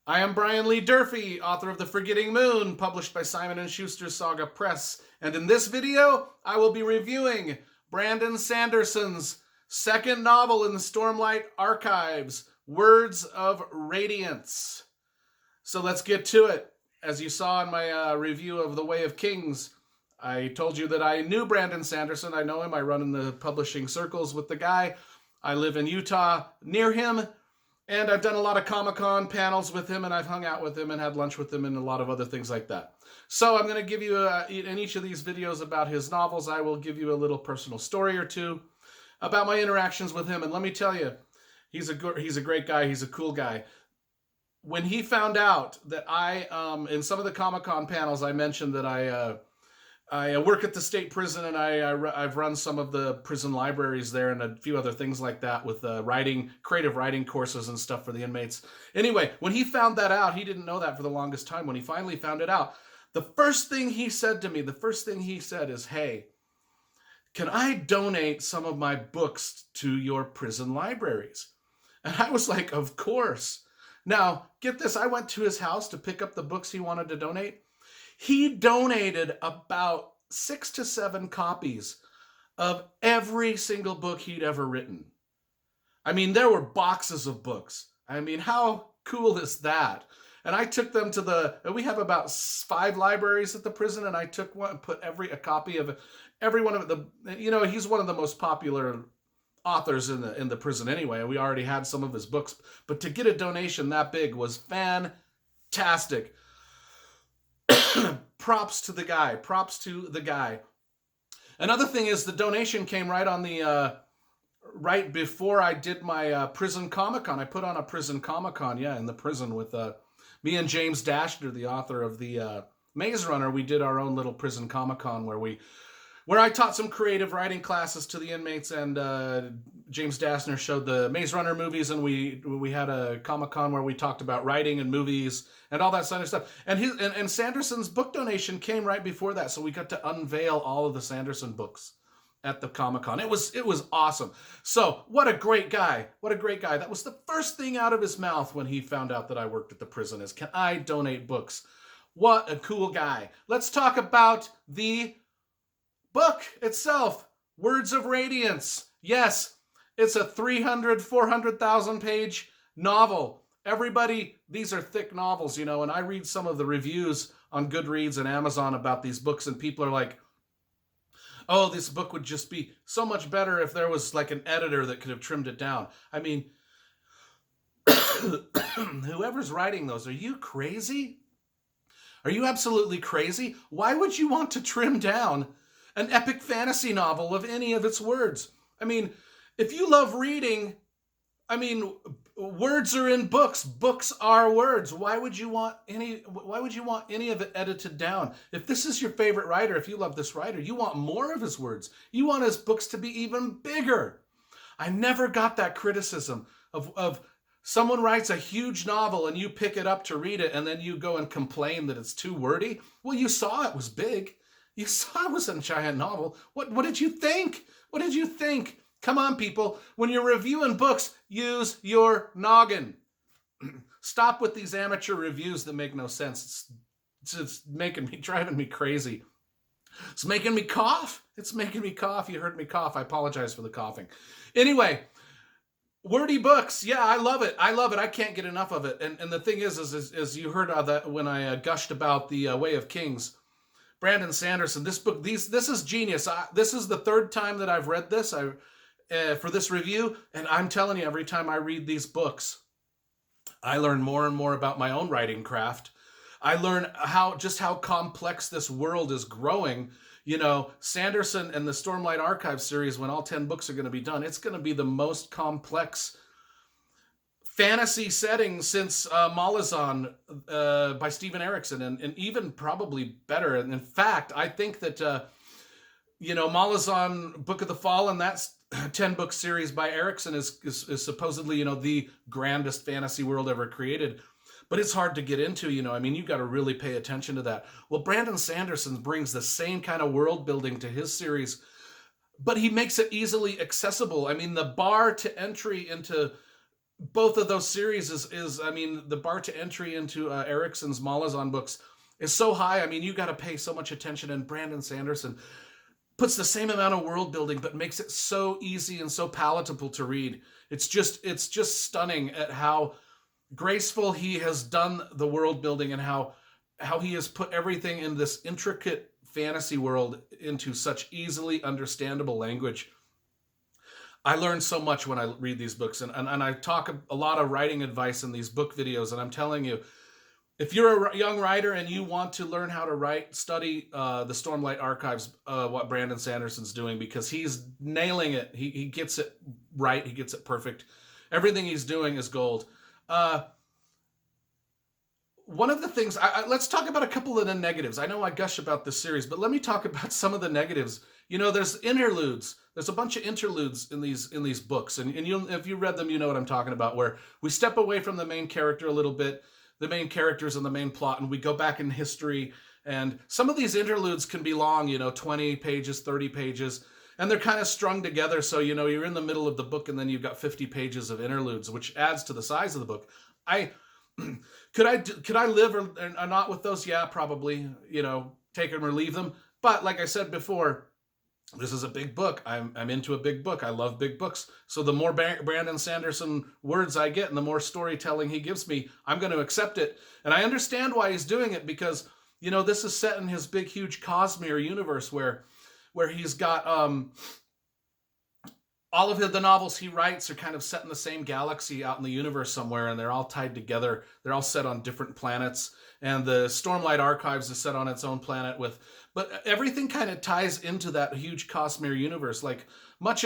I am Brian Lee Durfee, author of The Forgetting Moon, published by Simon & Schuster Saga Press. And in this video, I will be reviewing Brandon Sanderson's second novel in the Stormlight archives, Words of Radiance. So let's get to it. As you saw in my review of The Way of Kings, I told you that I knew Brandon Sanderson. I know him. I run in the publishing circles with the guy. I live in Utah near him. And I've done a lot of Comic-Con panels with him, and I've hung out with him and had lunch with him and a lot of other things like that. So I'm going to give you, in each of these videos about his novels, I will give you a little personal story or two about my interactions with him. And let me tell you, he's a great guy. He's a cool guy. When he found out that in some of the Comic-Con panels, I mentioned that I work at the state prison, and I've run some of the prison libraries there and a few other things like that with creative writing courses and stuff for the inmates. Anyway, when he found that out, he didn't know that for the longest time. When he finally found it out, the first thing he said to me, is, "Hey, can I donate some of my books to your prison libraries?" And I was like, "Of course." Now, get this, I went to his house to pick up the books he wanted to donate. He donated about 6 to 7 copies of every single book he'd ever written. I mean, there were boxes of books. I mean, how cool is that? And I took them to we have about 5 libraries at the prison, and I took one and put a copy of every one of he's one of the most popular authors in the prison anyway. We already had some of his books, but to get a donation that big was fantastic. Props to the guy. Another thing is the donation came right on the right before I did my prison Comic-Con. I put on a prison Comic-Con, in the prison with me and James Dashner, the author of the Maze Runner. We did our own little prison Comic-Con where I taught some creative writing classes to the inmates, and James Dashner showed the Maze Runner movies, and we had a Comic-Con where we talked about writing and movies and all that sort of stuff. And Sanderson's book donation came right before that, so we got to unveil all of the Sanderson books at the Comic-Con. It was awesome. So what a great guy. That was the first thing out of his mouth when he found out that I worked at the prison is, "Can I donate books?" What a cool guy. Let's talk about the book itself, Words of Radiance. Yes, it's a 400,000 page novel. Everybody, these are thick novels, and I read some of the reviews on Goodreads and Amazon about these books, and people are like, "Oh, this book would just be so much better if there was like an editor that could have trimmed it down." I mean, whoever's writing those, are you crazy? Are you absolutely crazy? Why would you want to trim down an epic fantasy novel of any of its words? I mean, if you love reading, words are in books. Books are words. Why would you want any of it edited down? If this is your favorite writer, if you love this writer, you want more of his words. You want his books to be even bigger. I never got that criticism of someone writes a huge novel and you pick it up to read it and then you go and complain that it's too wordy. Well, you saw it was big. You saw it was a giant novel. What did you think? What did you think? Come on, people. When you're reviewing books, use your noggin. Stop with these amateur reviews that make no sense. It's driving me crazy. It's making me cough. You heard me cough. I apologize for the coughing. Anyway, wordy books. Yeah, I love it. I can't get enough of it. And the thing is you heard that when I gushed about The Way of Kings, Brandon Sanderson, this book, this is genius. This is the 3rd time that I've read this for this review, and I'm telling you, every time I read these books, I learn more and more about my own writing craft. I learn how complex this world is growing. Sanderson and the Stormlight Archive series, when all 10 books are going to be done, it's going to be the most complex fantasy setting since Malazan by Steven Erikson, and even probably better. And in fact, I think that Malazan, Book of the Fall, and that's 10-book series by Erikson is supposedly the grandest fantasy world ever created. But it's hard to get into, you've got to really pay attention to that. Well, Brandon Sanderson brings the same kind of world building to his series, but he makes it easily accessible. The bar to entry into both of those series is I mean, the bar to entry into Erickson's Malazan books is so high. I mean, you got to pay so much attention, and Brandon Sanderson puts the same amount of world building, but makes it so easy and so palatable to read. It's just stunning at how graceful he has done the world building, and how he has put everything in this intricate fantasy world into such easily understandable language. I learn so much when I read these books, and I talk a lot of writing advice in these book videos, and I'm telling you, if you're a young writer and you want to learn how to write, study the Stormlight Archives, what Brandon Sanderson's doing, because he's nailing it. He gets it right. He gets it perfect. Everything he's doing is gold. One of the things, let's talk about a couple of the negatives. I know I gush about this series, but let me talk about some of the negatives. You know, there's interludes. There's a bunch of interludes in these books, and if you read them, you know what I'm talking about, where we step away from the main character a little bit, the main characters and the main plot, and we go back in history. And some of these interludes can be long, 20 pages, 30 pages, and they're kind of strung together. So, you're in the middle of the book, and then you've got 50 pages of interludes, which adds to the size of the book. Could I live or not with those? Yeah, probably, take them or leave them. But like I said before, this is a big book. I'm into a big book. I love big books. So the more Brandon Sanderson words I get and the more storytelling he gives me, I'm going to accept it. And I understand why he's doing it, because, this is set in his big, huge cosmere universe where he's got all of the novels he writes are kind of set in the same galaxy out in the universe somewhere, and they're all tied together. They're all set on different planets. And the Stormlight Archives is set on its own planet but everything kind of ties into that huge cosmere universe. Like much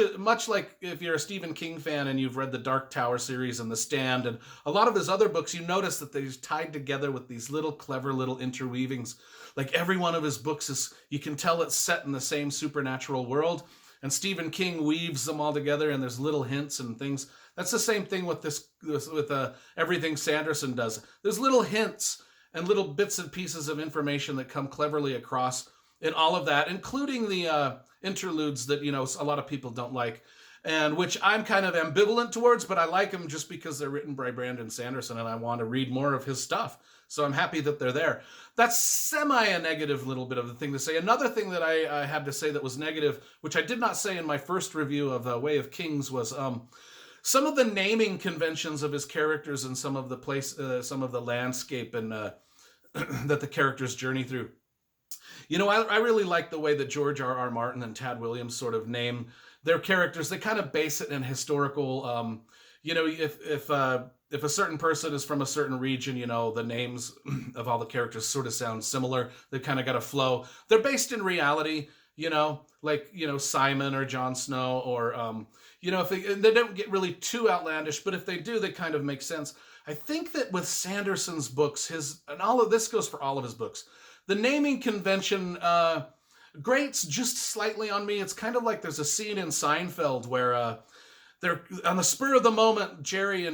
like if you're a Stephen King fan and you've read the Dark Tower series and The Stand and a lot of his other books, you notice that they're tied together with these little clever little interweavings. Like every one of his books you can tell it's set in the same supernatural world. And Stephen King weaves them all together, and there's little hints and things. That's the same thing with everything Sanderson does. There's little hints and little bits and pieces of information that come cleverly across in all of that, including the interludes that a lot of people don't like, and which I'm kind of ambivalent towards, but I like them just because they're written by Brandon Sanderson, and I want to read more of his stuff. So I'm happy that they're there. That's semi a negative little bit of the thing to say. Another thing that I had to say that was negative, which I did not say in my first review of Way of Kings, was some of the naming conventions of his characters and some of the landscape and that the characters journey through. I really like the way that George R.R. Martin and Tad Williams sort of name their characters. They kind of base it in historical, if a certain person is from a certain region, the names of all the characters sort of sound similar. They kind of got a flow. They're based in reality, like, Simon or Jon Snow, or, if they don't get really too outlandish, but if they do, they kind of make sense. I think that with Sanderson's books, and all of this goes for all of his books, the naming convention grates just slightly on me. It's kind of like there's a scene in Seinfeld where they're on the spur of the moment. Jerry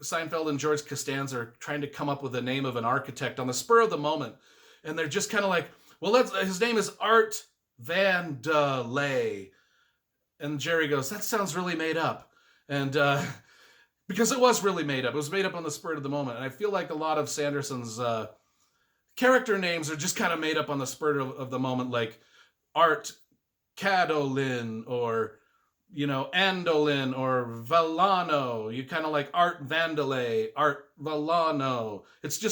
Seinfeld and George Costanza are trying to come up with the name of an architect on the spur of the moment, and they're just kind of like, well, his name is Art Vandelay, and Jerry goes, that sounds really made up, and because it was really made up. It was made up on the spur of the moment, and I feel like a lot of Sanderson's character names are just kind of made up on the spur of the moment, like Art Cadolin or Andolin or Vallano. You kind of like Art Vandelay, Art Vallano. It's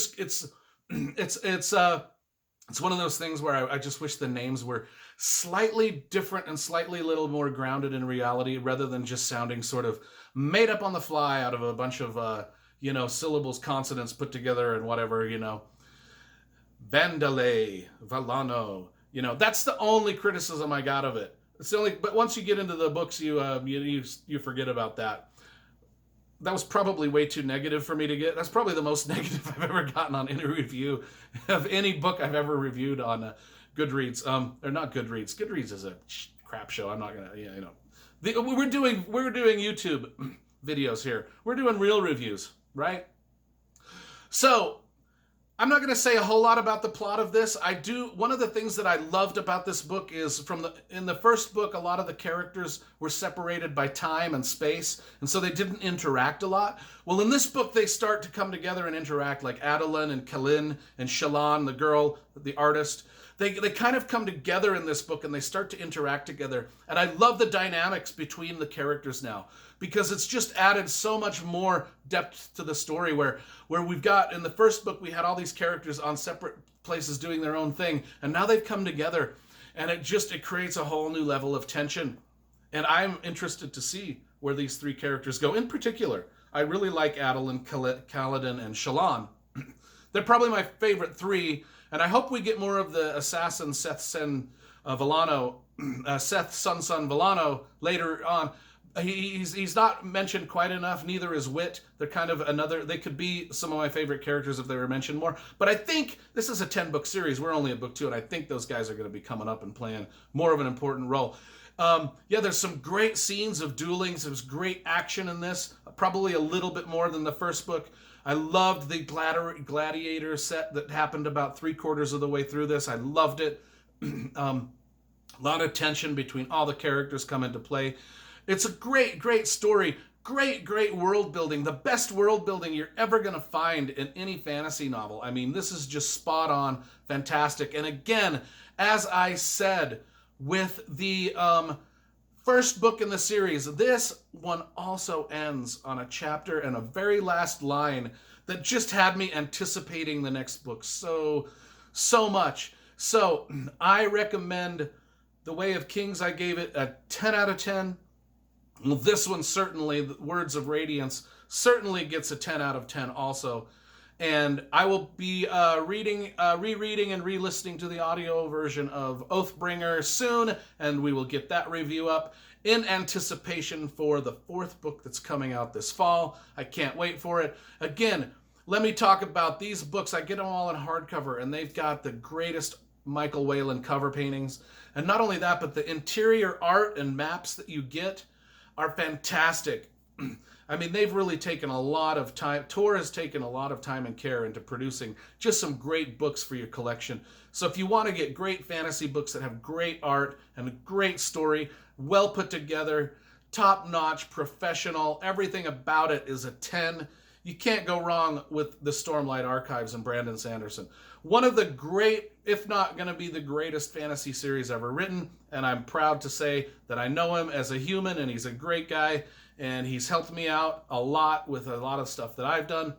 one of those things where I just wish the names were slightly different and slightly a little more grounded in reality, rather than just sounding sort of made up on the fly out of a bunch of syllables, consonants put together and whatever. Vandelay, Vallano. That's the only criticism I got of it. It's the only, but once you get into the books, you forget about that. That was probably way too negative for me to get. That's probably the most negative I've ever gotten on any review of any book I've ever reviewed on Goodreads. Or not Goodreads. Goodreads is a crap show. I'm not gonna, we're doing YouTube videos here. We're doing real reviews, right? So I'm not going to say a whole lot about the plot of this. One of the things that I loved about this book is in the first book, a lot of the characters were separated by time and space, and so they didn't interact a lot. Well, in this book, they start to come together and interact, like Adeline and Kalin and Shallan, the girl, the artist. They kind of come together in this book, and they start to interact together. And I love the dynamics between the characters now, because it's just added so much more depth to the story, where we've got, in the first book, we had all these characters on separate places doing their own thing, and now they've come together, and it creates a whole new level of tension. And I'm interested to see where these three characters go. In particular, I really like Adeline, Kaladin, and Shallan. They're probably my favorite three, and I hope we get more of the assassin Seth Son Villano later on. He's not mentioned quite enough. Neither is Wit. They're kind of they could be some of my favorite characters if they were mentioned more. But I think this is a 10-book series. We're only at book 2, and I think those guys are going to be coming up and playing more of an important role. There's some great scenes of dueling. There's great action in this. Probably a little bit more than the first book. I loved the gladiator set that happened about 3/4 of the way through this. I loved it. A lot of tension between all the characters come into play. It's a great, great story. Great, great world building. The best world building you're ever going to find in any fantasy novel. I mean, this is just spot on, fantastic. And again, as I said, with the first book in the series, this one also ends on a chapter and a very last line that just had me anticipating the next book so much. So I recommend The Way of Kings. I gave it a 10 out of 10. Well, this one certainly, the Words of Radiance, certainly gets a 10 out of 10 also. And I will be rereading and re-listening to the audio version of Oathbringer soon, and we will get that review up in anticipation for the 4th book that's coming out this fall. I can't wait for it. Again, let me talk about these books. I get them all in hardcover, and they've got the greatest Michael Whelan cover paintings. And not only that, but the interior art and maps that you get are fantastic. I mean, they've really taken a lot of time. Tor has taken a lot of time and care into producing just some great books for your collection. So if you want to get great fantasy books that have great art and a great story, well put together, top-notch, professional, everything about it is a 10. You can't go wrong with the Stormlight Archives and Brandon Sanderson. One of the great, if not going to be the greatest fantasy series ever written, and I'm proud to say that I know him as a human, and he's a great guy, and he's helped me out a lot with a lot of stuff that I've done.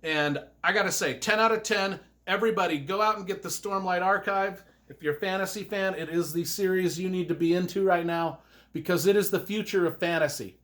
And I got to say, 10 out of 10. Everybody go out and get the Stormlight Archive. If you're a fantasy fan, it is the series you need to be into right now, because it is the future of fantasy.